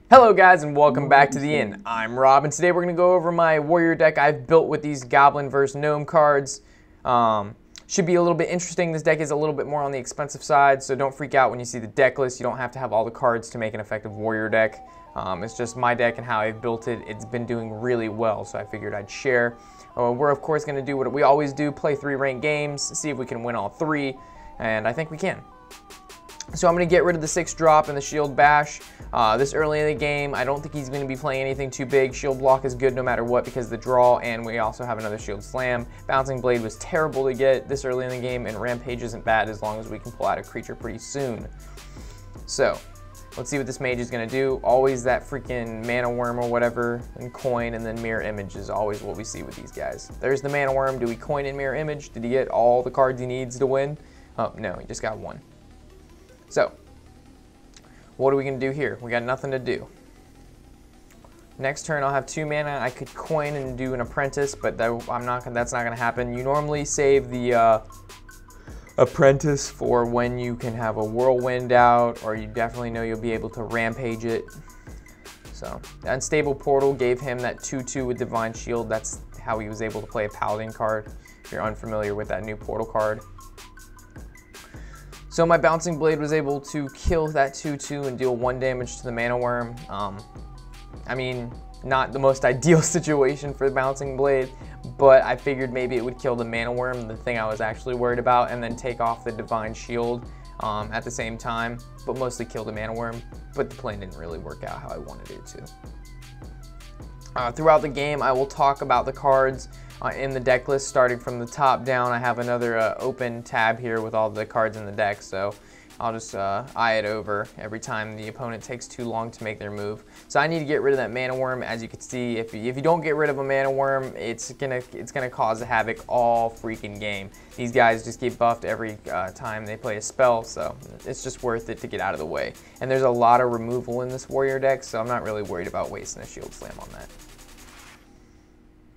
Hello guys and welcome back to the inn. I'm Rob and today we're going to go over my warrior deck I've built with these goblin versus gnome cards. Should be a little bit interesting. This deck is a little bit more on the expensive side, so don't freak out when you see the deck list. You don't have to have all the cards to make an effective warrior deck. It's just my deck and how I've built it. It's been doing really well, so I figured I'd share. We're of course going to do what we always do, play 3 ranked games, see if we can win all 3, and I think we can. So I'm going to get rid of the 6 drop and the shield bash. This early in the game, I don't think he's going to be playing anything too big. Shield block is good no matter what because of the draw, and we also have another shield slam. Bouncing blade was terrible to get this early in the game, and rampage isn't bad as long as we can pull out a creature pretty soon. So let's see what this mage is going to do. Always that freaking mana worm or whatever, and coin, and then mirror image is always what we see with these guys. There's the mana worm. Do we coin in mirror image? Did he get all the cards he needs to win? Oh no, he just got 1. So, what are we going to do here? We got nothing to do. Next turn I'll have 2 mana. I could coin and do an apprentice, but that's not going to happen. You normally save the apprentice for when you can have a whirlwind out, or you definitely know you'll be able to rampage it. So, the unstable portal gave him that 2/2 with divine shield. That's how he was able to play a paladin card, if you're unfamiliar with that new portal card. So my bouncing blade was able to kill that 2/2 and deal 1 damage to the mana worm. I mean, not the most ideal situation for the bouncing blade, but I figured maybe it would kill the mana worm, the thing I was actually worried about, and then take off the divine shield at the same time, but mostly kill the mana worm. But the plan didn't really work out how I wanted it to. Throughout the game, I will talk about the cards in the deck list, starting from the top down. I have another open tab here with all the cards in the deck, so I'll just eye it over every time the opponent takes too long to make their move. So I need to get rid of that mana worm. As you can see, if you don't get rid of a mana worm, it's gonna cause a havoc all freaking game. These guys just get buffed every time they play a spell, so it's just worth it to get out of the way. And there's a lot of removal in this warrior deck, so I'm not really worried about wasting a shield slam on that.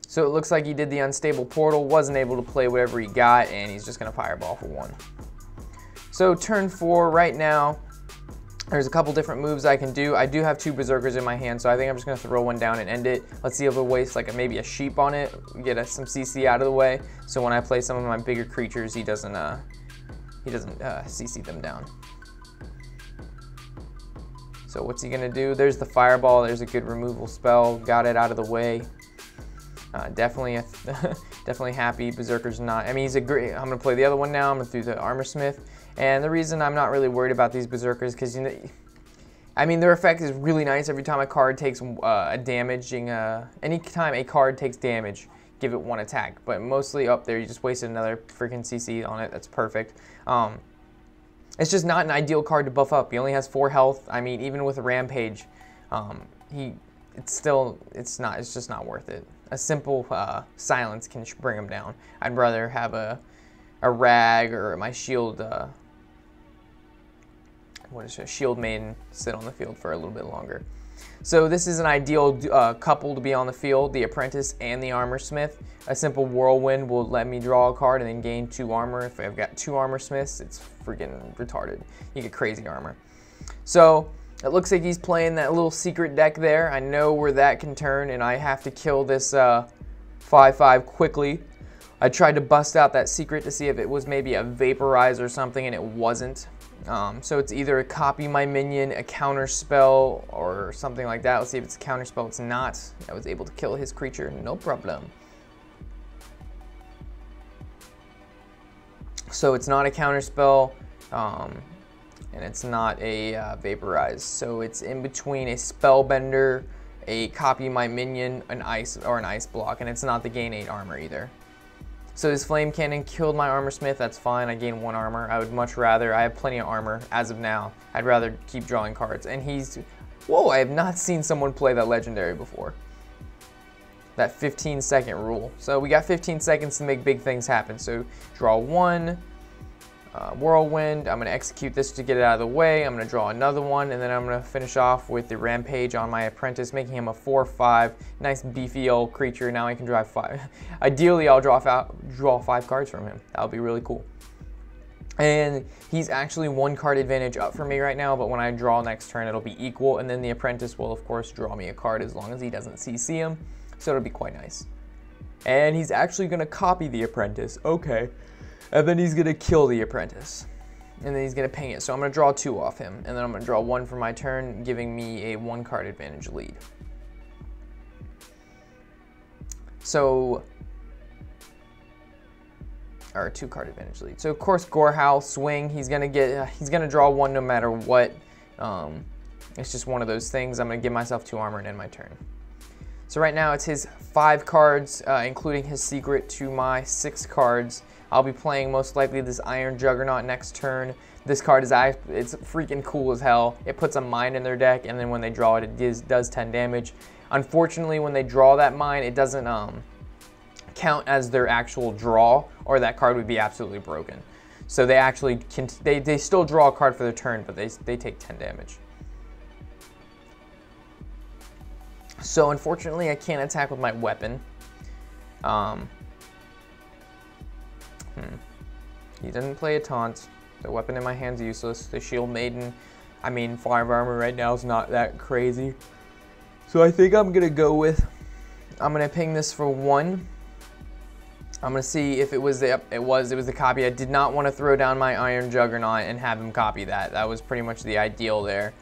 So it looks like he did the unstable portal, wasn't able to play whatever he got, and he's just going to fireball for 1. So turn 4 right now, there's a couple different moves I can do. I do have 2 berserkers in my hand, so I think I'm just going to throw 1 down and end it. Let's see if we'll waste like maybe a sheep on it, get some CC out of the way, so when I play some of my bigger creatures, he doesn't CC them down. So what's he going to do? There's the fireball, there's a good removal spell, got it out of the way. Definitely happy. Berserker's not. I mean, he's a great. I'm gonna play the other one now. I'm gonna do the armor smith, and the reason I'm not really worried about these berserkers because I mean, their effect is really nice. Every time a card takes anytime a card takes damage, give it 1 attack. But mostly up there, you just wasted another freaking CC on it. That's perfect. It's just not an ideal card to buff up. He only has 4 health. I mean, even with a rampage, it's just not worth it. A simple silence can bring him down. I'd rather have a rag or my shield, shield maiden sit on the field for a little bit longer. So this is an ideal couple to be on the field, the apprentice and the armor smith. A simple whirlwind will let me draw a card and then gain 2 armor. If I've got 2 armor smiths, it's freaking retarded. You get crazy armor. So it looks like he's playing that little secret deck there. I know where that can turn, and I have to kill this 5/5 quickly. I tried to bust out that secret to see if it was maybe a vaporize or something, and it wasn't. So it's either a copy my minion, a counter spell, or something like that. Let's see if it's a counter spell. It's not. I was able to kill his creature, no problem. So it's not a counter spell. And it's not a vaporize, so it's in between a spellbender, a copy my minion, an ice block, and it's not the gain 8 armor either. So his flame cannon killed my armor smith. That's fine. I gained 1 armor. I would much rather. I have plenty of armor as of now. I'd rather keep drawing cards. And whoa! I have not seen someone play that legendary before. That 15-second rule. So we got 15 seconds to make big things happen. So draw 1. Whirlwind. I'm going to execute this to get it out of the way. I'm going to draw another one, and then I'm going to finish off with the rampage on my apprentice, making him a 4/5. Nice beefy old creature. Now I can draw 5. Ideally, I'll draw 5 cards from him. That would be really cool. And he's actually 1 card advantage up for me right now, but when I draw next turn, it'll be equal, and then the apprentice will, of course, draw me a card as long as he doesn't CC him, so it'll be quite nice. And he's actually going to copy the apprentice, okay, and then he's going to kill the apprentice, and then he's going to ping it, so I'm going to draw 2 off him, and then I'm going to draw 1 for my turn, giving me a 1 card advantage lead. So... or a 2 card advantage lead. So of course Gorehowl swing, he's gonna draw 1 no matter what. It's just one of those things. I'm gonna give myself 2 armor and end my turn. So right now it's his 5 cards, including his secret, to my 6 cards. I'll be playing most likely this Iron Juggernaut next turn. This card it's freaking cool as hell. It puts a mine in their deck, and then when they draw it, it does 10 damage. Unfortunately, when they draw that mine, it doesn't count as their actual draw, or that card would be absolutely broken. So they actually can, they still draw a card for their turn, but they take 10 damage. So unfortunately I can't attack with my weapon. He doesn't play a taunt. The weapon in my hand's useless. The Shield Maiden, I mean 5 armor right now is not that crazy. So I think I'm gonna go with, I'm gonna ping this for 1. I'm gonna see if it was the copy. I did not want to throw down my Iron Juggernaut and have him copy that. That was pretty much the ideal there.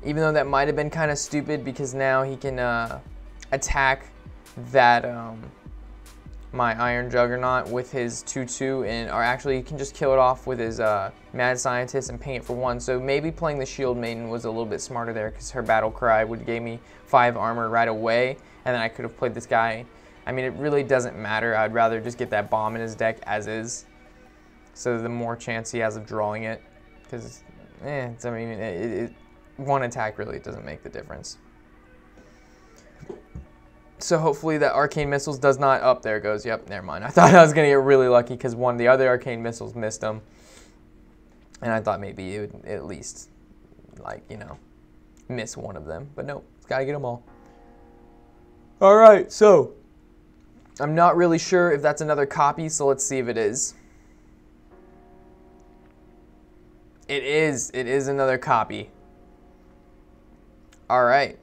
Even though that might have been kind of stupid, because now he can attack that my Iron Juggernaut with his 2/2, or actually he can just kill it off with his Mad Scientist and ping it for 1. So maybe playing the Shield Maiden was a little bit smarter there, because her Battle Cry would give me 5 armor right away, and then I could have played this guy. I mean, it really doesn't matter. I'd rather just get that bomb in his deck as is, so the more chance he has of drawing it, because, I mean, one attack really doesn't make the difference. So hopefully that Arcane Missiles does not, up there it goes, yep, never mind. I thought I was going to get really lucky, because one of the other Arcane Missiles missed him, and I thought maybe it would at least, like, you know, miss one of them, but nope, it's got to get them all. Alright, so I'm not really sure if that's another copy, so let's see if it is. It is another copy. Alright.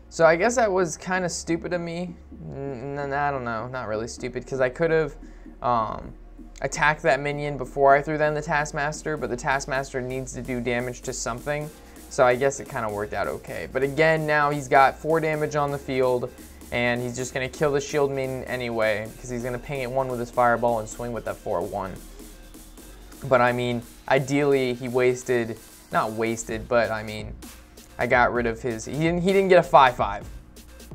So I guess that was kind of stupid of me. I don't know, not really stupid, because I could have attacked that minion before I threw down the Taskmaster, but the Taskmaster needs to do damage to something. So I guess it kind of worked out okay. But again, now he's got 4 damage on the field, and he's just going to kill the Shield Maiden anyway, because he's going to ping it 1 with his Fireball and swing with that 4/1. But I mean, ideally he wasted, not wasted, but I mean, I got rid of his, he didn't get a 5/5.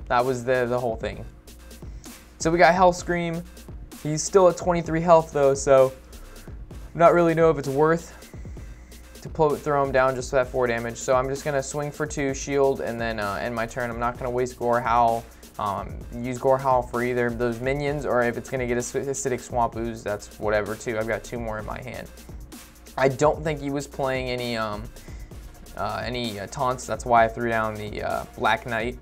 That was the whole thing. So we got Health Scream. He's still at 23 health though, so not really know if it's worth to throw him down just for that 4 damage. So I'm just gonna swing for 2, shield, and then end my turn. I'm not gonna waste Gorehowl. Use Gorehowl for either of those minions, or if it's gonna get Acidic Swamp Ooze, that's whatever too. I've got 2 more in my hand. I don't think he was playing any taunts. That's why I threw down the Black Knight.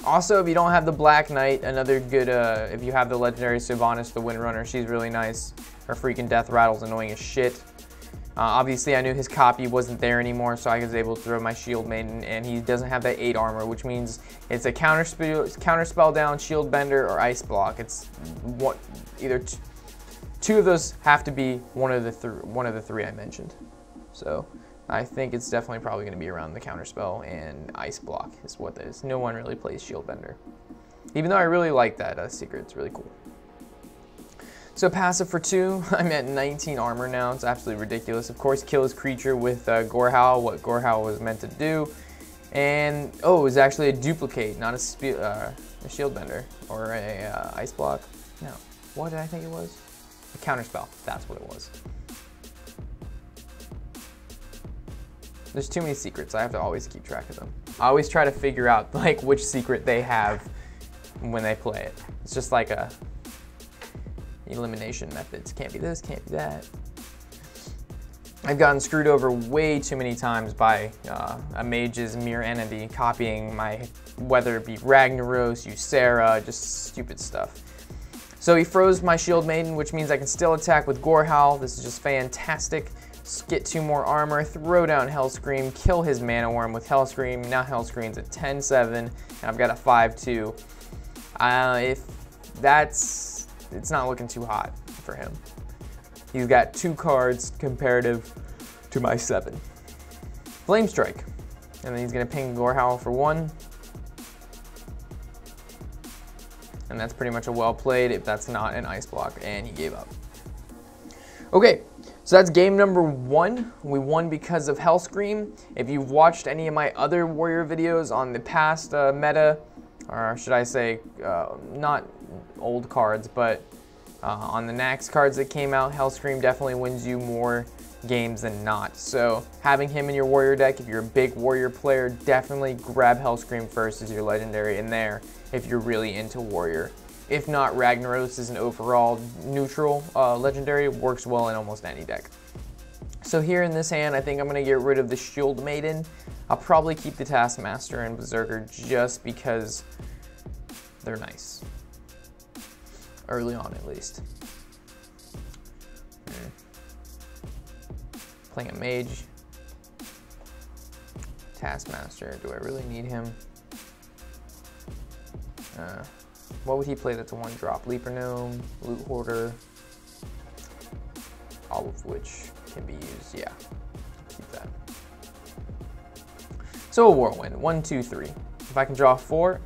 Also, if you don't have the Black Knight, another good, if you have the legendary Sylvanas, the Windrunner, she's really nice. Her freaking Death Rattle's annoying as shit. Obviously, I knew his copy wasn't there anymore, so I was able to throw my Shield Maiden, and he doesn't have that 8 armor, which means it's a counterspell down, Shield Bender, or Ice Block. It's either two of those have to be one of the 3 I mentioned. So I think it's definitely probably going to be around the Counterspell and Ice Block is what that is. No one really plays Shield Bender. Even though I really like that secret, it's really cool. So passive for 2, I'm at 19 armor now. It's absolutely ridiculous. Of course, kill his creature with Gorehowl, what Gorehowl was meant to do. And, oh, it was actually a duplicate, not a Shield Bender or a Ice Block. No, what did I think it was? A Counterspell, that's what it was. There's too many secrets. I have to always keep track of them. I always try to figure out like which secret they have when they play it. It's just like a elimination methods. Can't be this, can't be that. I've gotten screwed over way too many times by a Mage's mirror entity copying my, whether it be Ragnaros, Ysera, just stupid stuff. So he froze my Shield Maiden, which means I can still attack with Gorehowl. This is just fantastic. Get 2 more armor, throw down Hellscream, kill his Mana Worm with Hellscream. Now Hellscream's at 10-7, and I've got a 5-2. It's not looking too hot for him. He's got 2 cards comparative to my 7. Flame Strike. And then he's going to ping Gorehowl for 1. And that's pretty much a well played if that's not an ice block. And he gave up. Okay, so that's game number 1. We won because of Hellscream. If you've watched any of my other Warrior videos on the past meta, or should I say, not old cards, but on the Nax cards that came out, Hellscream definitely wins you more games than not. So having him in your Warrior deck, if you're a big Warrior player, definitely grab Hellscream first as your legendary in there if you're really into Warrior. If not, Ragnaros is an overall neutral legendary, works well in almost any deck. So here in this hand, I think I'm going to get rid of the Shield Maiden. I'll probably keep the Taskmaster and Berserker just because they're nice. Early on, at least. Playing a Mage. Taskmaster, do I really need him? What would he play that's a 1-drop? Leaper Gnome, Loot Hoarder, all of which can be used. Yeah, keep that. So a Whirlwind, 1, 2, 3. If I can draw 4,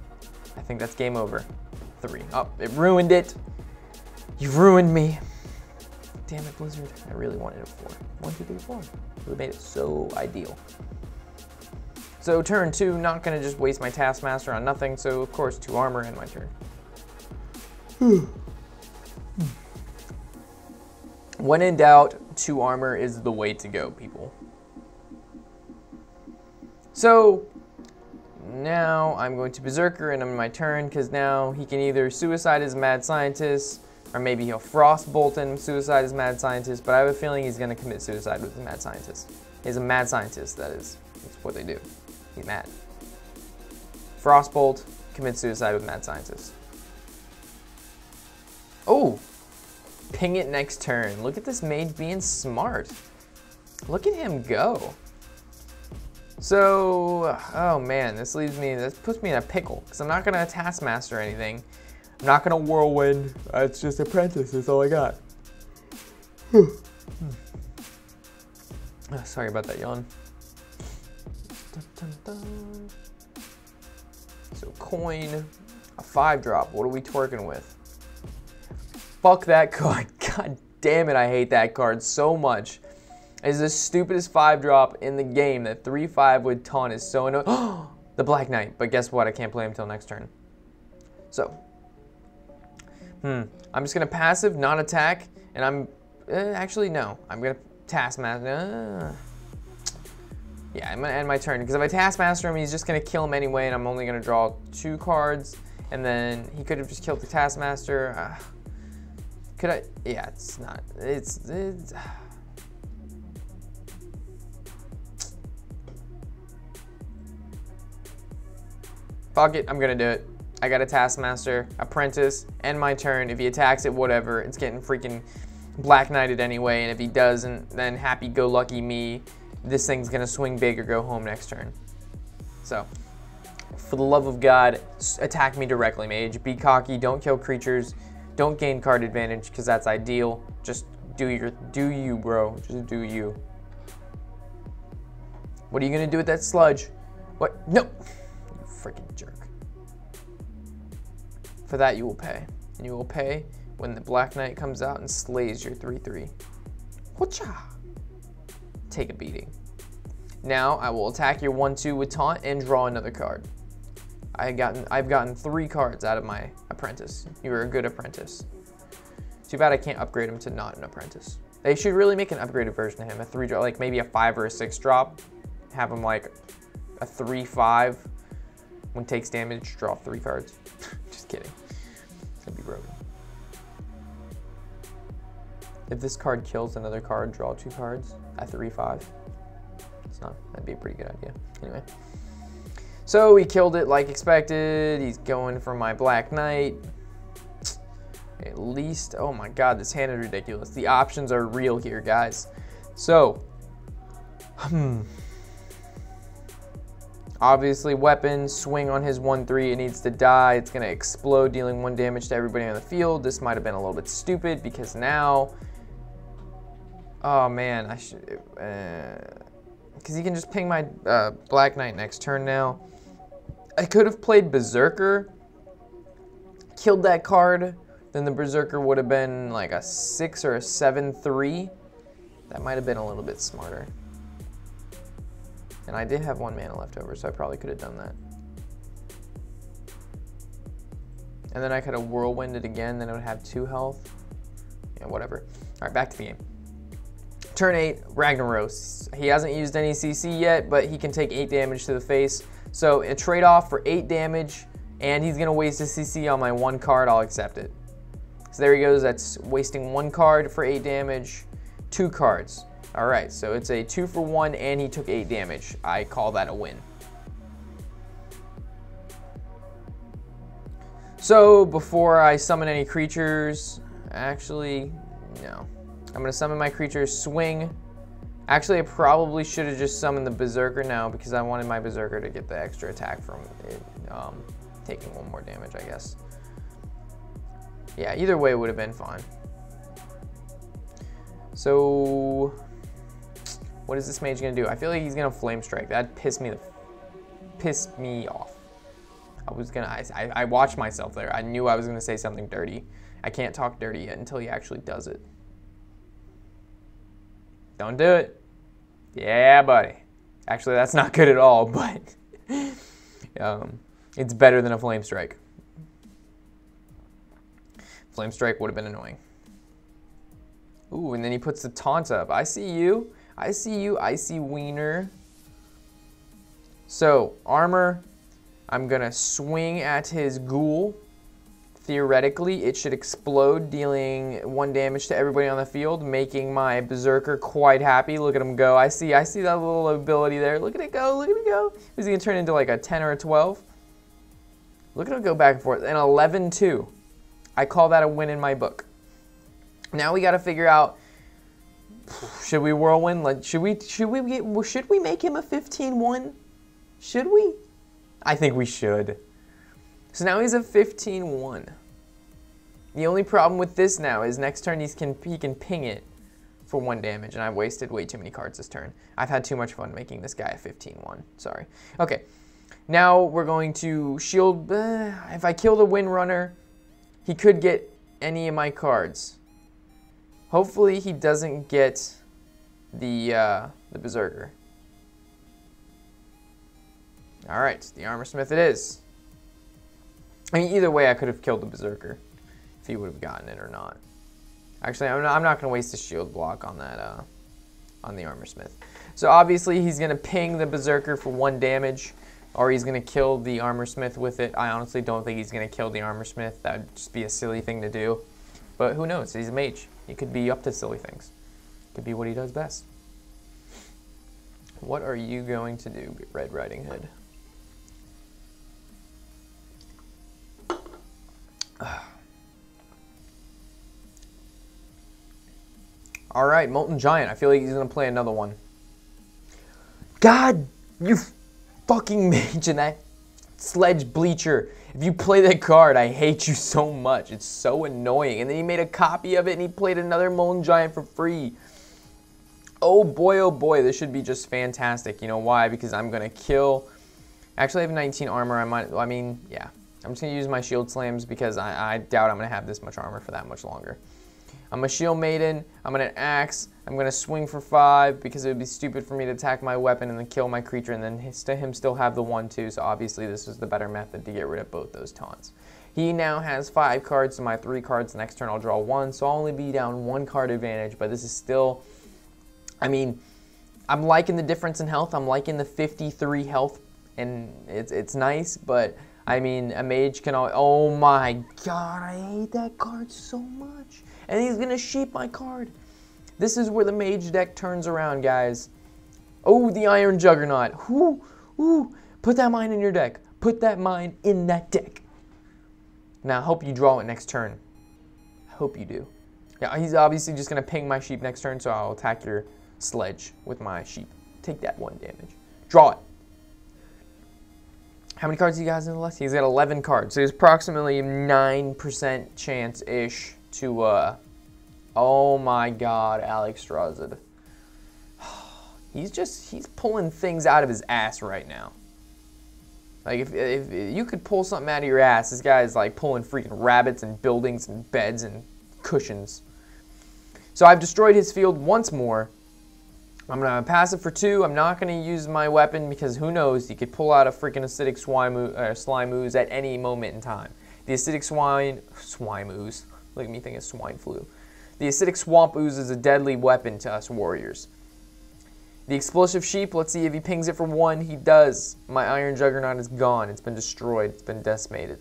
I think that's game over. 3. Oh, it ruined it. You've ruined me. Damn it, Blizzard. I really wanted a 4. 1, 2, 3, 4. It would have made it so ideal. So turn 2, not gonna just waste my Taskmaster on nothing, so of course 2 armor and my turn. When in doubt, 2 armor is the way to go, people. So now I'm going to Berserker and I'm in my turn, because now he can either suicide his Mad Scientist, or maybe he'll Frostbolt and suicide his Mad Scientist, but I have a feeling he's gonna commit suicide with his Mad Scientist. He's a Mad Scientist, that is. That's what they do. He's mad. Frostbolt, commit suicide with Mad Scientist. Oh, ping it next turn. Look at this Mage being smart. Look at him go. So, oh man, this puts me in a pickle, because I'm not gonna Taskmaster or anything. I'm not gonna Whirlwind. It's just Apprentice, that's all I got. Sorry about that yawn. Dun, dun, dun. So coin, a 5-drop. What are we twerking with? Fuck that card. God damn it, I hate that card so much. It's the stupidest 5-drop in the game. That 3/5 with taunt is so annoying. The Black Knight, but guess what? I can't play him until next turn. So, I'm just gonna passive, not attack, and I'm actually no. I'm gonna Taskmaster. Yeah, I'm gonna end my turn, because if I Taskmaster him, he's just gonna kill him anyway, and I'm only gonna draw 2 cards, and then he could have just killed the Taskmaster. Could I? Yeah, it's not. It's fuck it, I'm gonna do it. I got a Taskmaster, Apprentice, end my turn. If he attacks it, whatever. It's getting freaking Black Knighted anyway, and if he doesn't, then happy-go-lucky me. This thing's gonna swing big or go home next turn. So, for the love of God, attack me directly, Mage. Be cocky, don't kill creatures, don't gain card advantage, because that's ideal. Just do you, bro. Just do you. What are you gonna do with that sludge? What? No! You freaking jerk. For that, you will pay. And you will pay when the Black Knight comes out and slays your 3/3. Whatcha? Take a beating. Now I will attack your 1/2 with taunt and draw another card. I've gotten 3 cards out of my Apprentice. You are a good Apprentice. Too bad I can't upgrade him to not an Apprentice. They should really make an upgraded version of him, a 3-drop, like maybe a 5 or a 6-drop. Have him like a 3/5. When takes damage, draw 3 cards. Just kidding. It's gonna be broken. If this card kills another card, draw 2 cards at 3/5. It's not, that'd be a pretty good idea. Anyway. So he killed it like expected. He's going for my Black Knight. At least, oh my god, this hand is ridiculous. The options are real here, guys. So, obviously weapon, swing on his 1/3, it needs to die. It's gonna explode, dealing 1 damage to everybody on the field. This might have been a little bit stupid because now, oh man, I should, because he can just ping my Black Knight next turn now. I could have played Berserker, killed that card, then the Berserker would have been like a 6 or a 7/3. That might have been a little bit smarter. And I did have 1 mana left over, so I probably could have done that. And then I could have Whirlwinded again, then it would have 2 health. Yeah, whatever. All right, back to the game. Turn 8, Ragnaros. He hasn't used any CC yet, but he can take 8 damage to the face. So a trade-off for 8 damage, and he's gonna waste a CC on my 1 card, I'll accept it. So there he goes, that's wasting 1 card for 8 damage, 2 cards. All right, so it's a 2 for 1, and he took 8 damage. I call that a win. So before I summon any creatures, actually, no. I'm gonna summon my creatures, swing. Actually, I probably should have just summoned the Berserker now because I wanted my Berserker to get the extra attack from it, taking 1 more damage, I guess. Yeah, either way would have been fine. So, what is this Mage gonna do? I feel like he's gonna Flame Strike. That pissed me off. I watched myself there. I knew I was gonna say something dirty. I can't talk dirty yet until he actually does it. Don't do it. Yeah, buddy. Actually, that's not good at all, but it's better than a Flame Strike. Flame Strike would have been annoying. Ooh, and then he puts the taunt up. I see you. I see you, Icy Wiener. So, armor. I'm gonna swing at his ghoul. Theoretically, it should explode, dealing 1 damage to everybody on the field, making my Berserker quite happy. Look at him go. I see that little ability there. Look at it go, look at it go. Is he gonna turn into like a 10 or a 12? Look at him go back and forth. An 11-2. I call that a win in my book. Now we gotta figure out, should we Whirlwind? Like, should we make him a 15-1? Should we? I think we should. So now he's a 15-1. The only problem with this now is next turn he can ping it for 1 damage, and I've wasted way too many cards this turn. I've had too much fun making this guy a 15-1. Sorry. Okay. Now we're going to shield. If I kill the Windrunner, he could get any of my cards. Hopefully he doesn't get the Berserker. All right, the Armorsmith it is. I mean, either way, I could have killed the Berserker if he would have gotten it or not. Actually, I'm not going to waste a shield block on that, on the Armorsmith. So obviously, he's going to ping the Berserker for 1 damage, or he's going to kill the Armorsmith with it. I honestly don't think he's going to kill the Armorsmith. That would just be a silly thing to do. But who knows? He's a mage. He could be up to silly things. Could be what he does best. What are you going to do, Red Riding Hood? All right, Molten Giant. I feel like he's going to play another one. God, you fucking Mage and that Sledge Bleacher. If you play that card, I hate you so much. It's so annoying. And then he made a copy of it and he played another Molten Giant for free. Oh boy, this should be just fantastic. You know why? Because I'm going to kill... Actually, I have 19 armor. Yeah. I'm just going to use my Shield Slams because I doubt I'm going to have this much armor for that much longer. I'm a Shield Maiden. I'm going to Axe. I'm going to swing for 5 because it would be stupid for me to attack my weapon and then kill my creature and then him still have the 1/2. So obviously this is the better method to get rid of both those taunts. He now has 5 cards, so my 3 cards. Next turn I'll draw 1, so I'll only be down 1 card advantage, but this is still... I mean, I'm liking the difference in health. I'm liking the 53 health, and it's nice, but... I mean, a Mage can always... Oh my god, I hate that card so much. And he's going to sheep my card. This is where the Mage deck turns around, guys. Oh, the Iron Juggernaut. Ooh. Put that mine in your deck. Put that mine in that deck. Now, I hope you draw it next turn. I hope you do. Yeah, he's obviously just going to ping my sheep next turn, so I'll attack your sledge with my sheep. Take that 1 damage. Draw it. How many cards do you guys in the list? He's got 11 cards. So there's approximately 9% chance-ish to, oh my god, Alex Strazid. He's pulling things out of his ass right now. Like, if you could pull something out of your ass, this guy is like pulling freaking rabbits and buildings and beds and cushions. So I've destroyed his field once more. I'm going to pass it for 2. I'm not going to use my weapon because who knows, he could pull out a freaking acidic slime ooze at any moment in time. The acidic swine ooze. Look at me thinking swine flu. The acidic swamp ooze is a deadly weapon to us warriors. The explosive sheep, let's see if he pings it for 1. He does. My Iron Juggernaut is gone. It's been destroyed. It's been decimated.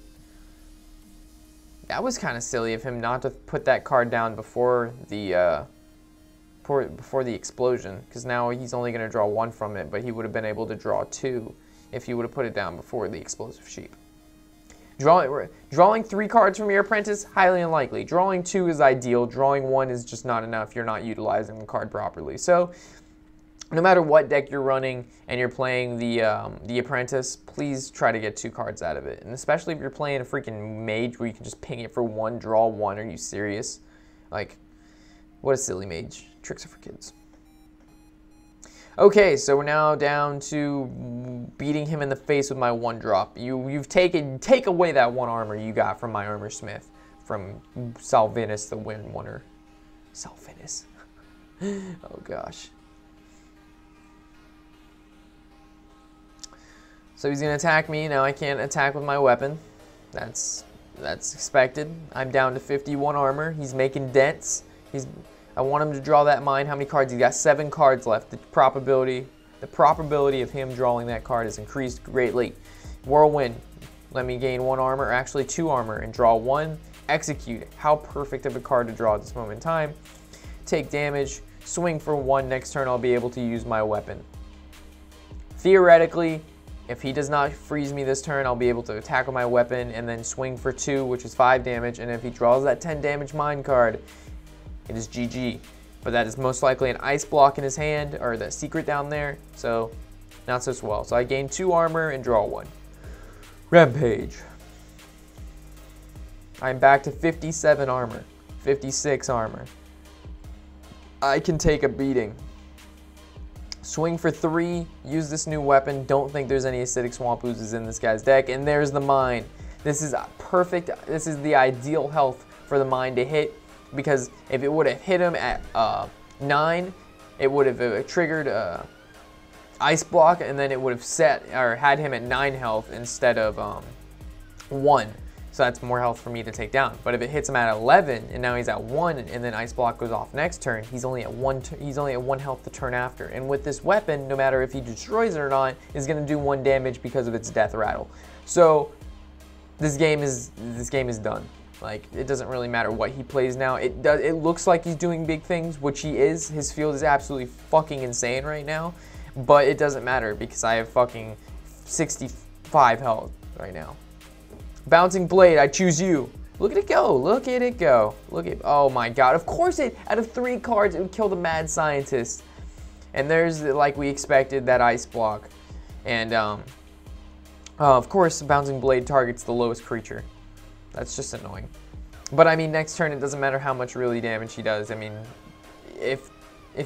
That was kind of silly of him not to put that card down before the explosion, because now he's only going to draw 1 from it, but he would have been able to draw 2 if he would have put it down before the explosive sheep. Drawing 3 cards from your apprentice, highly unlikely. Drawing 2 is ideal. Drawing 1 is just not enough. You're not utilizing the card properly. So no matter what deck you're running and you're playing the apprentice, please try to get 2 cards out of it. And especially if you're playing a freaking mage where you can just ping it for 1, draw 1. Are you serious? Like, what a silly mage. Tricks are for kids. Okay, so we're now down to beating him in the face with my 1-drop. Take away that 1 armor you got from my armor smith, from Salvinus the Windwinner. Salvinus. Oh gosh. So he's gonna attack me. Now I can't attack with my weapon. That's expected. I'm down to 51 armor. He's making dents. I want him to draw that mine. How many cards? He's got 7 cards left. The probability of him drawing that card has increased greatly. Whirlwind. Let me gain 1 armor, or actually 2 armor, and draw 1. Execute. How perfect of a card to draw at this moment in time. Take damage. Swing for 1. Next turn I'll be able to use my weapon. Theoretically, if he does not freeze me this turn, I'll be able to attack with my weapon and then swing for 2, which is 5 damage. And if he draws that 10 damage mine card, it is GG. But that is most likely an ice block in his hand, or the secret down there, so not so swell. So I gain 2 armor and draw 1. Rampage. I'm back to 57 armor, 56 armor. I can take a beating. Swing for 3, use this new weapon. Don't think there's any acidic swamp oozes in this guy's deck, and there's the mine. This is perfect. This is the ideal health for the mine to hit, because if it would have hit him at 9, it would have triggered ice block, and then it would have had him at 9 health instead of 1. So that's more health for me to take down. But if it hits him at 11 and now he's at 1, and then ice block goes off next turn, he's only at 1 health the turn after. And with this weapon, no matter if he destroys it or not, is going to do 1 damage because of its death rattle. So this game is done. Like, it doesn't really matter what he plays now. It looks like he's doing big things, which he is. His field is absolutely fucking insane right now. But it doesn't matter because I have fucking 65 health right now. Bouncing Blade, I choose you. Look at it go. Look at it go. Oh my god. Of course out of 3 cards, it would kill the Mad Scientist. And there's, like we expected, that ice block. And, of course, Bouncing Blade targets the lowest creature. That's just annoying. But I mean, next turn, it doesn't matter how much really damage he does. I mean, if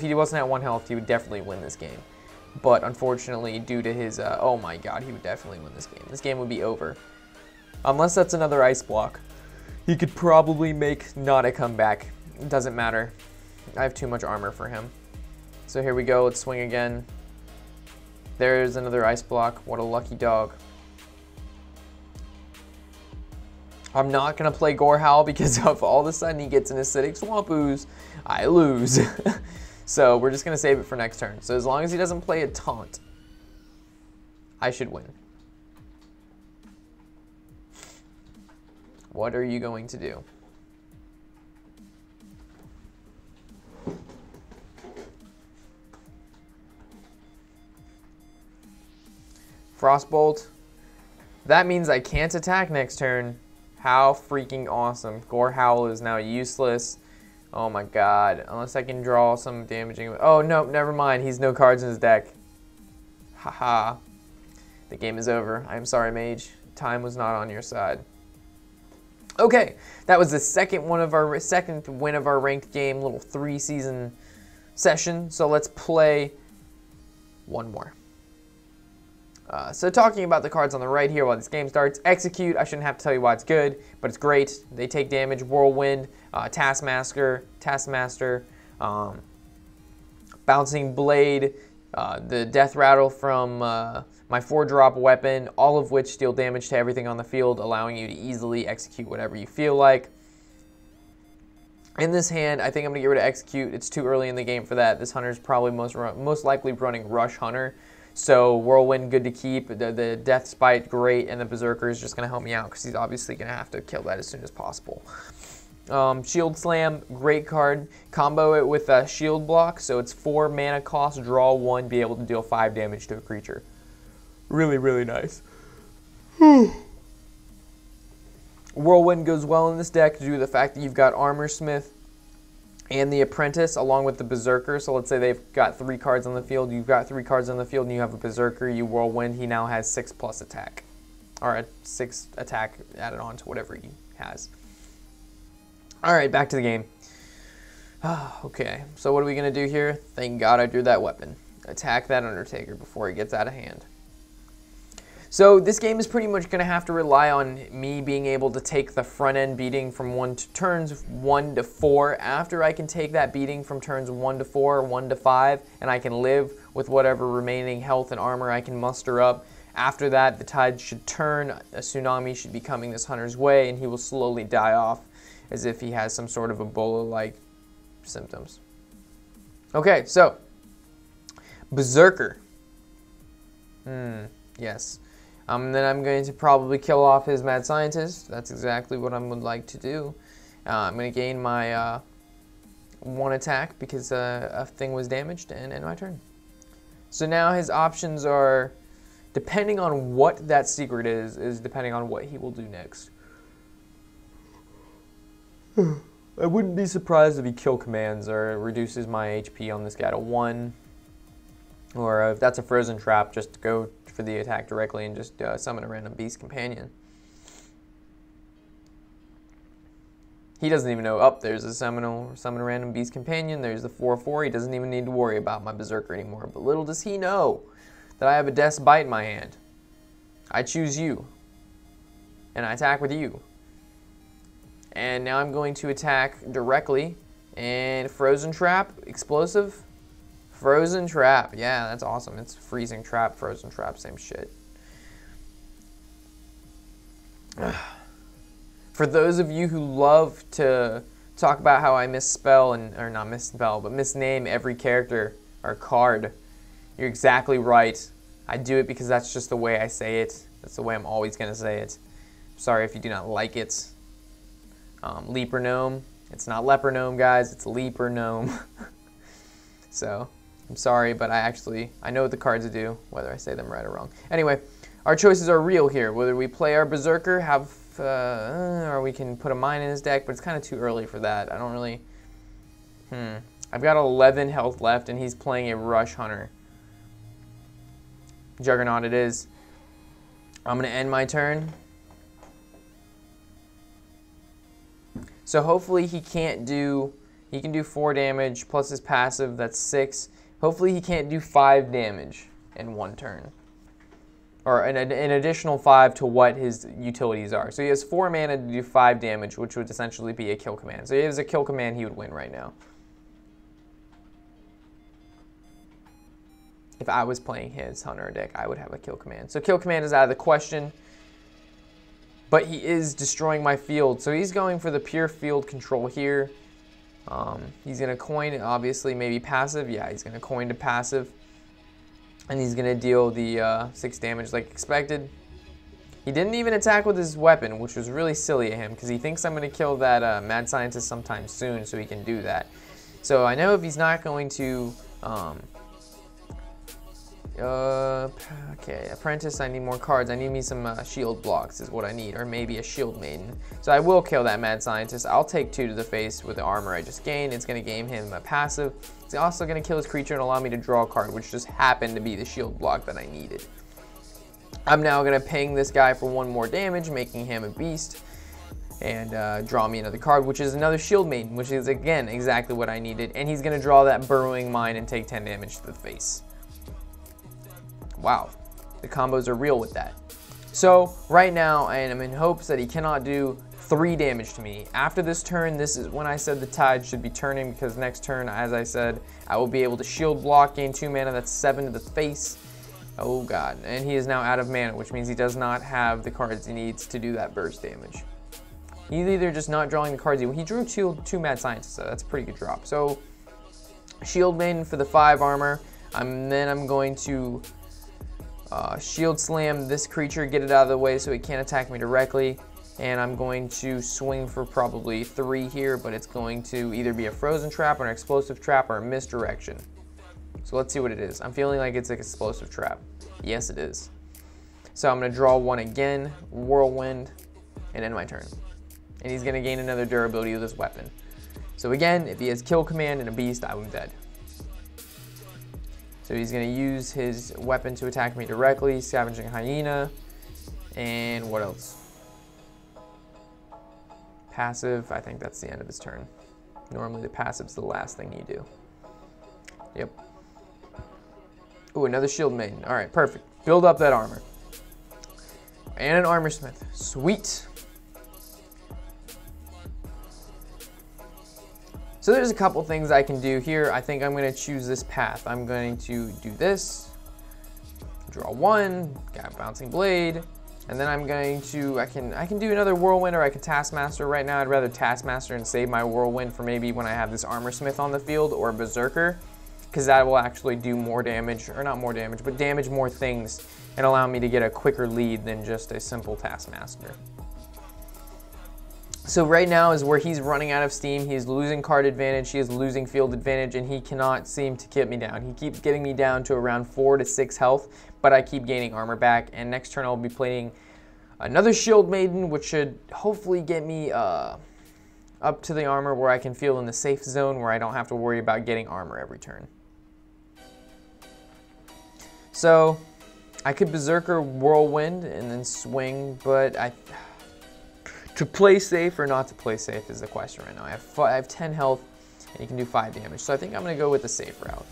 he wasn't at 1 health, he would definitely win this game. But unfortunately, due to his, oh my god, he would definitely win this game. This game would be over. Unless that's another ice block. He could probably make not a comeback. It doesn't matter. I have too much armor for him. So here we go, let's swing again. There's another ice block. What a lucky dog. I'm not going to play Gorehowl because if all of a sudden he gets an acidic swamp ooze, I lose. So we're just going to save it for next turn. So as long as he doesn't play a taunt, I should win. What are you going to do? Frostbolt. That means I can't attack next turn. How freaking awesome. Gore Howl is now useless. Oh my god. Unless I can draw some damaging... Oh, no, never mind. He's no cards in his deck. Haha. The game is over. I'm sorry, Mage. Time was not on your side. Okay, that was the second win of our ranked game, little 3-season session. So let's play one more. So talking about the cards on the right here while this game starts, Execute, I shouldn't have to tell you why it's good, but it's great. They take damage, Whirlwind, Taskmaster, Bouncing Blade, the Death Rattle from my 4-drop weapon, all of which deal damage to everything on the field, allowing you to easily execute whatever you feel like. In this hand, I think I'm going to get rid of Execute. It's too early in the game for that. This Hunter's probably most likely running Rush Hunter. So Whirlwind, good to keep. The Death Spite, great. And the Berserker is just going to help me out because he's obviously going to have to kill that as soon as possible. Shield Slam, great card. Combo it with a Shield Block. So it's 4 mana cost, draw 1, be able to deal 5 damage to a creature. Really, really nice. Whirlwind goes well in this deck due to the fact that you've got Armor Smith and the Apprentice along with the Berserker. So let's say they've got 3 cards on the field. You've got 3 cards on the field and you have a Berserker, you Whirlwind. He now has 6+ attack. Or a 6 attack added on to whatever he has. Alright, back to the game. Okay, so what are we going to do here? Thank God I drew that weapon. Attack that Undertaker before he gets out of hand. So this game is pretty much going to have to rely on me being able to take the front end beating from turns 1 to 4. After I can take that beating from turns 1 to 4, 1 to 5, and I can live with whatever remaining health and armor I can muster up. After that, the tide should turn. A tsunami should be coming this Hunter's way, and he will slowly die off as if he has some sort of Ebola-like symptoms. Okay, so Berserker. Yes. Then I'm going to probably kill off his Mad Scientist. That's exactly what I would like to do. I'm going to gain my 1 attack because a thing was damaged and end my turn. So now his options are, depending on what that secret is depending on what he will do next. I wouldn't be surprised if he kill commands or reduces my HP on this guy to 1. Or if that's a frozen trap, just go for the attack directly and just summon a random beast companion. He doesn't even know, oh, there's a summon a random beast companion, there's the 4/4, he doesn't even need to worry about my Berserker anymore. But little does he know that I have a Death's Bite in my hand. I choose you, and I attack with you. And now I'm going to attack directly, and Frozen Trap, Explosive. Frozen Trap, yeah, that's awesome. It's Freezing Trap, Frozen Trap, same shit. For those of you who love to talk about how I misspell, or not misspell, but misname every character or card, you're exactly right. I do it because that's just the way I say it. That's the way I'm always going to say it. Sorry if you do not like it. Leaper Gnome. It's not Leper Gnome, guys. It's Leaper Gnome. So, I'm sorry, but I know what the cards do, whether I say them right or wrong. Anyway, our choices are real here. Whether we play our Berserker, or we can put a mine in his deck, but it's kind of too early for that. I don't really... I've got 11 health left, and he's playing a Rush Hunter. Juggernaut it is. I'm going to end my turn. So hopefully he can't do... He can do 4 damage, plus his passive, that's 6. Hopefully he can't do 5 damage in 1 turn. Or an additional 5 to what his utilities are. So he has 4 mana to do 5 damage, which would essentially be a kill command. So if he has a kill command, he would win right now. If I was playing his Hunter deck, I would have a kill command. So kill command is out of the question. But he is destroying my field. So he's going for the pure field control here. He's going to coin, obviously, maybe passive. Yeah, he's going to coin to passive. And he's going to deal the 6 damage like expected. He didn't even attack with his weapon, which was really silly of him, because he thinks I'm going to kill that Mad Scientist sometime soon, so he can do that. So I know if he's not going to Okay, Apprentice, I need more cards. I need me some shield blocks is what I need, or maybe a shield maiden. So I will kill that mad scientist. I'll take 2 to the face with the armor I just gained. It's going to gain him a passive. It's also going to kill his creature and allow me to draw a card, which just happened to be the shield block that I needed. I'm now going to ping this guy for 1 more damage, making him a beast, and draw me another card, which is another shield maiden, which is, again, exactly what I needed. And he's going to draw that burrowing mine and take 10 damage to the face. Wow, the combos are real with that. So right now I am in hopes that he cannot do 3 damage to me. After this turn, this is when I said the tide should be turning, because next turn, as I said, I will be able to shield block, gain 2 mana, that's 7 to the face. Oh god, and he is now out of mana, which means he does not have the cards he needs to do that burst damage. He's either just not drawing the cards. He drew two mad scientists, so that's a pretty good drop. So shield maiden for the 5 armor. Then I'm going to shield slam this creature, get it out of the way so it can't attack me directly, and I'm going to swing for probably 3 here, but it's going to either be a frozen trap or an explosive trap or a misdirection. So let's see what it is. I'm feeling like it's an explosive trap. Yes, it is. So I'm going to draw 1 again, whirlwind, and end my turn. And he's going to gain another durability with this weapon. So again, if he has kill command and a beast, I'm dead. So he's going to use his weapon to attack me directly, Scavenging Hyena, and what else? Passive, I think that's the end of his turn. Normally the passive's the last thing you do. Yep. Ooh, another shield maiden. All right, perfect. Build up that armor. And an armor smith. Sweet. So there's a couple things I can do here. I think I'm going to choose this path. I'm going to do this, draw 1, got a bouncing blade, and then I'm going to, I can do another whirlwind, or I can taskmaster. Right now I'd rather taskmaster and save my whirlwind for maybe when I have this armor smith on the field, or a berserker, because that will actually do more damage, or not more damage, but damage more things and allow me to get a quicker lead than just a simple taskmaster. So right now is where he's running out of steam. He's losing card advantage, he is losing field advantage, and he cannot seem to get me down. He keeps getting me down to around 4 to 6 health, but I keep gaining armor back. And next turn I'll be playing another shield maiden, which should hopefully get me up to the armor where I can feel in the safe zone, where I don't have to worry about getting armor every turn. So I could berserker whirlwind and then swing, but to play safe or not to play safe is the question right now. I have 10 health, and he can do 5 damage, so I think I'm going to go with the safe route.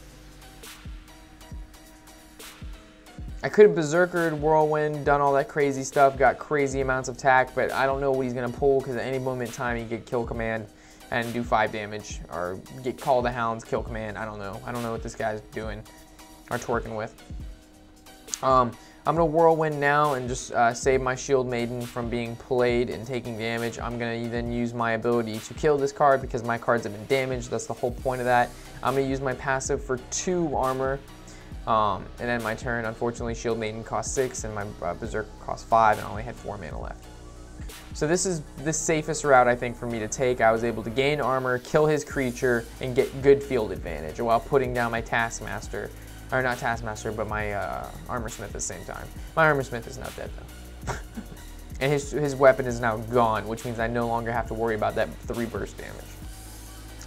I could have berserkered whirlwind, done all that crazy stuff, got crazy amounts of attack, but I don't know what he's going to pull, because at any moment in time he could kill command and do 5 damage, or get Call the Hounds, kill command. I don't know. I don't know what this guy's doing or twerking with. I'm going to whirlwind now and just save my shield maiden from being played and taking damage. I'm going to then use my ability to kill this card because my cards have been damaged. That's the whole point of that. I'm going to use my passive for 2 armor and end my turn. Unfortunately, shield maiden cost 6 and my berserker cost 5, and I only had 4 mana left. So this is the safest route, I think, for me to take. I was able to gain armor, kill his creature, and get good field advantage while putting down my taskmaster. Or not taskmaster, but my armor smith at the same time. My armor smith is not dead though. And his weapon is now gone, which means I no longer have to worry about that 3 burst damage.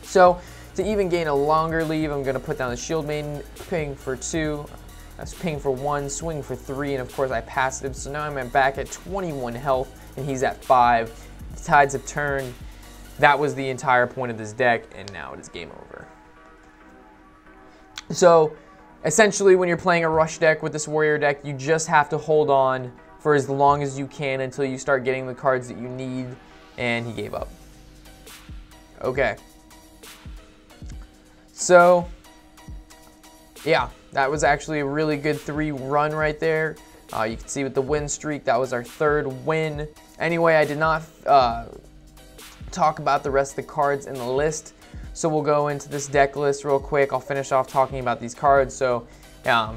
So to even gain a longer lead, I'm going to put down the shield maiden, ping for 2, ping for 1, swing for 3, and of course I passed him. So now I'm back at 21 health, and he's at 5. The tides have turned. That was the entire point of this deck, and now it is game over. So essentially, when you're playing a rush deck with this warrior deck, you just have to hold on for as long as you can until you start getting the cards that you need, and he gave up. Okay. So, yeah, that was actually a really good 3 run right there. You can see with the win streak, that was our 3rd win. Anyway, I did not talk about the rest of the cards in the list. So we'll go into this deck list real quick. I'll finish off talking about these cards. So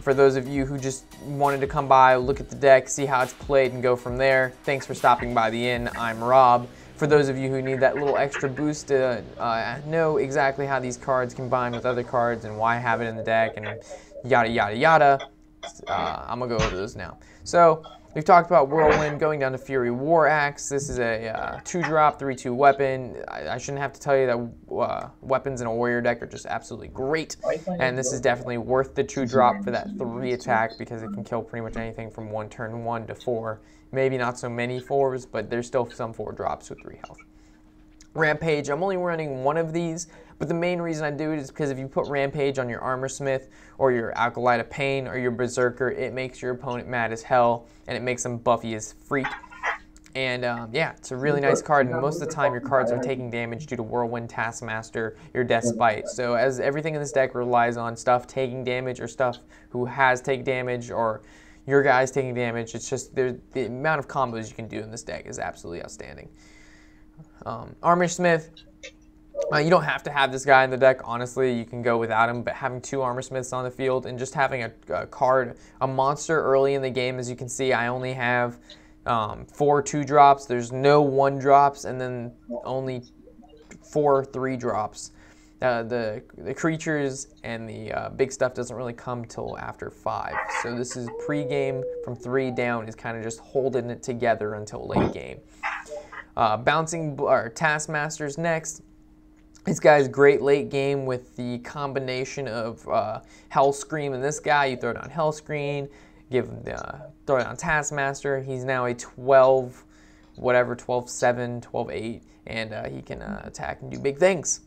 for those of you who just wanted to come by, look at the deck, see how it's played, and go from there, thanks for stopping by the inn. I'm Rob. For those of you who need that little extra boost to know exactly how these cards combine with other cards and why I have it in the deck and yada, yada, yada, I'm going to go over those now. So we've talked about Whirlwind going down to Fury War Axe. This is a 2-drop, 3/2 weapon. I shouldn't have to tell you that weapons in a warrior deck are just absolutely great. And this is definitely worth the 2-drop for that 3 attack because it can kill pretty much anything from turn 1 to 4. Maybe not so many 4s, but there's still some 4 drops with 3 health. Rampage, I'm only running one of these, but the main reason I do it is because if you put Rampage on your Armor Smith or your Acolyte of Pain or your Berserker, it makes your opponent mad as hell and it makes them buffy as freak. And yeah, it's a really nice card, and most of the time your cards are taking damage due to Whirlwind, Taskmaster, your Death Spite. So as everything in this deck relies on stuff taking damage or stuff who has take damage or your guys taking damage, it's just the amount of combos you can do in this deck is absolutely outstanding. Armor Smith, you don't have to have this guy in the deck, honestly. You can go without him, but having 2 Armor Smiths on the field and just having a card, a monster early in the game, as you can see, I only have 4 2-drops. There's no 1-drops, and then only 4 3-drops. The creatures and the big stuff doesn't really come till after 5. So this is pre-game from 3 down is kind of just holding it together until late game. Taskmaster's next. This guy's great late game with the combination of Hellscream and this guy. You throw down Hellscream, throw down Taskmaster. He's now a 12, whatever, 12-7, 12-8, and he can attack and do big things.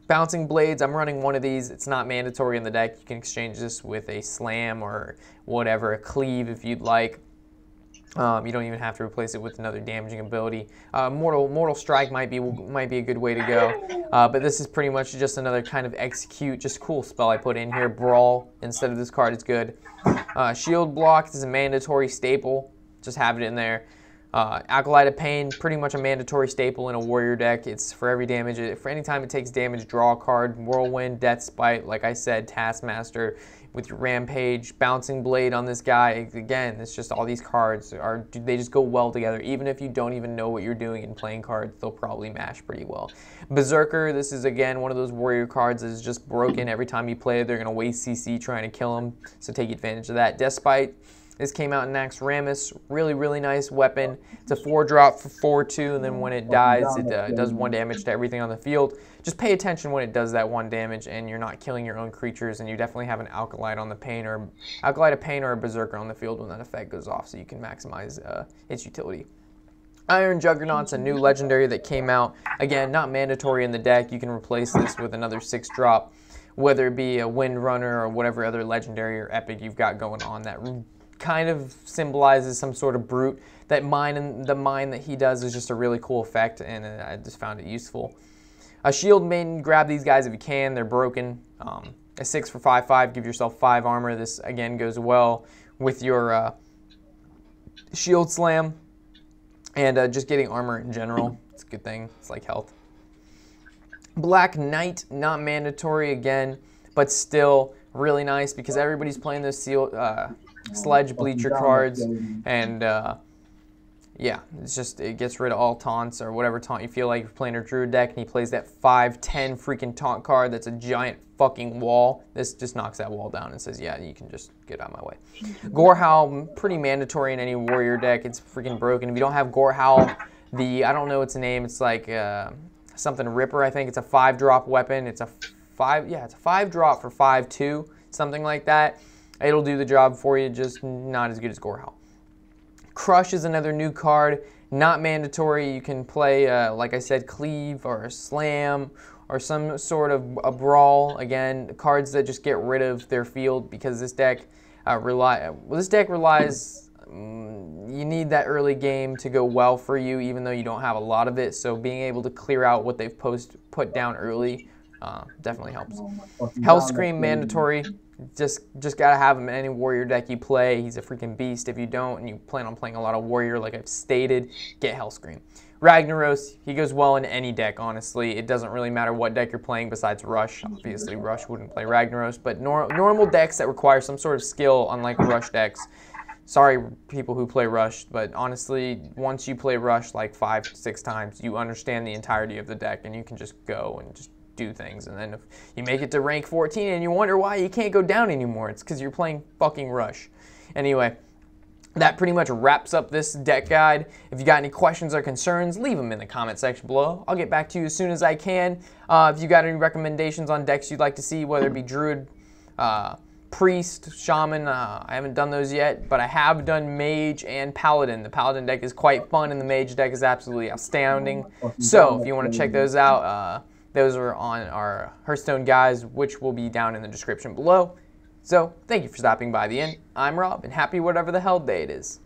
Bouncing Blades, I'm running one of these. It's not mandatory in the deck. You can exchange this with a Slam or whatever, a Cleave if you'd like. You don't even have to replace it with another damaging ability. Mortal Strike might be a good way to go, but this is pretty much just another kind of execute, just cool spell I put in here. Brawl instead of this card is good. Shield Block is a mandatory staple. Just have it in there. Acolyte of Pain, pretty much a mandatory staple in a warrior deck. It's for every damage. For any time it takes damage, draw a card. Whirlwind, Death Spite, like I said, Taskmaster with your Rampage, Bouncing Blade on this guy. Again, it's just all these cards they just go well together. Even if you don't even know what you're doing in playing cards, they'll probably mash pretty well. Berserker, this is again one of those warrior cards that is just broken. Every time you play it, they're gonna waste CC trying to kill him. So take advantage of that. Death Spite. This came out in Nax Ramus. Really, really nice weapon. It's a 4-drop for 4/2, and then when it dies, it does 1 damage to everything on the field. Just pay attention when it does that 1 damage, and you're not killing your own creatures, and you definitely have an Acolyte of Pain or a Berserker on the field when that effect goes off, so you can maximize its utility. Iron Juggernaut's a new legendary that came out. Again, not mandatory in the deck. You can replace this with another 6-drop, whether it be a Windrunner or whatever other legendary or epic you've got going on that kind of symbolizes some sort of brute. That mine and the mine that he does is just a really cool effect, and I just found it useful. A Shield Maiden, grab these guys if you can. They're broken. A 6 for 5/5, give yourself 5 armor. This again goes well with your Shield Slam and just getting armor in general. It's a good thing. It's like health. Black Knight, not mandatory again, but still really nice because everybody's playing those Sledge Bleacher cards, and yeah, it gets rid of all taunts or whatever taunt you feel like. You're playing a Druid deck and he plays that 5/10 freaking taunt card that's a giant fucking wall. This just knocks that wall down and says, yeah, you can just get out of my way. Gorehowl, pretty mandatory in any warrior deck. It's freaking broken. If you don't have Gorehowl, I don't know its name, it's like something Ripper, I think. It's a 5-drop weapon. It's a 5-drop for 5/2, something like that. It'll do the job for you, just not as good as Gorehowl. Crush is another new card, not mandatory. You can play, like I said, Cleave or a Slam or some sort of a Brawl. Again, cards that just get rid of their field because this deck relies. You need that early game to go well for you, even though you don't have a lot of it. So being able to clear out what they've put down early definitely helps. Hellscream mandatory. Just gotta have him in any warrior deck you play. He's a freaking beast. If you don't and you plan on playing a lot of warrior, like I've stated, get Hellscream. Ragnaros, he goes well in any deck, honestly. It doesn't really matter what deck you're playing besides Rush. Obviously, Rush wouldn't play Ragnaros, but normal decks that require some sort of skill, unlike Rush decks. Sorry, people who play Rush, but honestly, once you play Rush like 5-6 times, you understand the entirety of the deck, and you can just go and just do things. And then if you make it to rank 14 and you wonder why you can't go down anymore, it's because you're playing fucking Rush. Anyway, that pretty much wraps up this deck guide. If you got any questions or concerns, leave them in the comment section below. I'll get back to you as soon as I can. If you got any recommendations on decks you'd like to see, whether it be Druid, Priest, Shaman, I haven't done those yet, but I have done Mage and Paladin. The Paladin deck is quite fun, and the Mage deck is absolutely astounding. So if you want to check those out, those are on our Hearthstone guides, which will be down in the description below. So, thank you for stopping by the end. I'm Rob, and happy whatever the hell day it is.